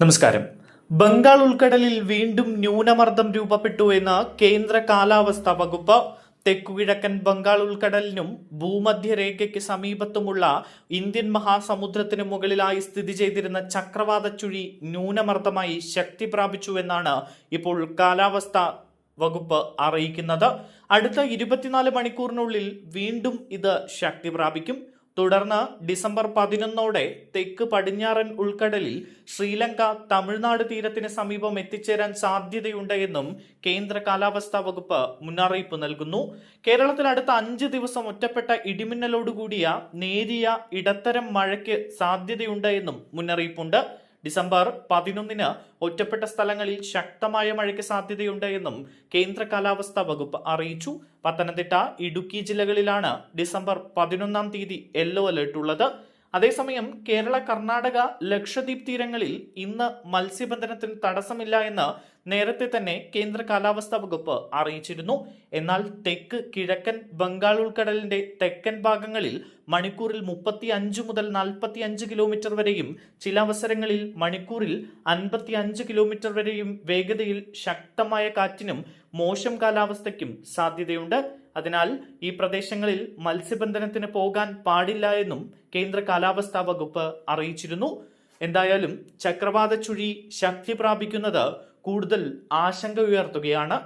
നമസ്കാരം. ബംഗാൾ ഉൾക്കടലിൽ വീണ്ടും ന്യൂനമർദ്ദം രൂപപ്പെട്ടു എന്ന് കേന്ദ്ര കാലാവസ്ഥാ വകുപ്പ്. തെക്കുകിഴക്കൻ ബംഗാൾ ഉൾക്കടലിനും ഭൂമധ്യരേഖയ്ക്ക് സമീപത്തുമുള്ള ഇന്ത്യൻ മഹാസമുദ്രത്തിന് മുകളിലായി സ്ഥിതി ചെയ്തിരുന്ന ചക്രവാത ചുഴി ന്യൂനമർദ്ദമായി ശക്തി പ്രാപിച്ചുവെന്നാണ് ഇപ്പോൾ കാലാവസ്ഥാ വകുപ്പ് അറിയിക്കുന്നത്. അടുത്ത 24 മണിക്കൂറിനുള്ളിൽ വീണ്ടും ഇത് ശക്തി പ്രാപിക്കും. തുടർന്ന് ഡിസംബർ 11 തെക്ക് പടിഞ്ഞാറൻ ഉൾക്കടലിൽ ശ്രീലങ്ക തമിഴ്നാട് തീരത്തിന് സമീപം എത്തിച്ചേരാൻ സാധ്യതയുണ്ട് എന്നും കേന്ദ്ര കാലാവസ്ഥാ വകുപ്പ് മുന്നറിയിപ്പ് നൽകുന്നു. കേരളത്തിൽ അടുത്ത 5 ദിവസം ഒറ്റപ്പെട്ട ഇടിമിന്നലോടുകൂടിയ നേരിയ ഇടത്തരം മഴയ്ക്ക് സാധ്യതയുണ്ട് എന്നും മുന്നറിയിപ്പുണ്ട്. ഡിസംബർ 11 ഒറ്റപ്പെട്ട സ്ഥലങ്ങളിൽ ശക്തമായ മഴയ്ക്ക് സാധ്യതയുണ്ട് എന്നും കേന്ദ്ര കാലാവസ്ഥാ വകുപ്പ് അറിയിച്ചു. പത്തനംതിട്ട, ഇടുക്കി ജില്ലകളിലാണ് ഡിസംബർ 11 യെല്ലോ അലേർട്ട് ഉള്ളത്. അതേസമയം കേരള, കർണാടക, ലക്ഷദ്വീപ് തീരങ്ങളിൽ ഇന്ന് മത്സ്യബന്ധനത്തിന് തടസ്സമില്ല എന്ന് നേരത്തെ തന്നെ കേന്ദ്ര കാലാവസ്ഥാ വകുപ്പ് അറിയിച്ചിരുന്നു. എന്നാൽ തെക്ക് കിഴക്കൻ ബംഗാൾ ഉൾക്കടലിന്റെ തെക്കൻ ഭാഗങ്ങളിൽ മണിക്കൂറിൽ 35 മുതൽ 45 കിലോമീറ്റർ വരെയും ചില അവസരങ്ങളിൽ മണിക്കൂറിൽ 55 കിലോമീറ്റർ വരെയും വേഗതയിൽ ശക്തമായ കാറ്റിനും മോശം കാലാവസ്ഥയ്ക്കും സാധ്യതയുണ്ട്. അതിനാൽ ഈ പ്രദേശങ്ങളിൽ മത്സ്യബന്ധനത്തിന് പോകാൻ പാടില്ല എന്നും കേന്ദ്ര കാലാവസ്ഥാ വകുപ്പ് അറിയിച്ചിരുന്നു. എന്തായാലും ചക്രവാത ചുഴി ശക്തി പ്രാപിക്കുന്നത് കൂടുതൽ ആശങ്ക ഉയർത്തുകയാണ്.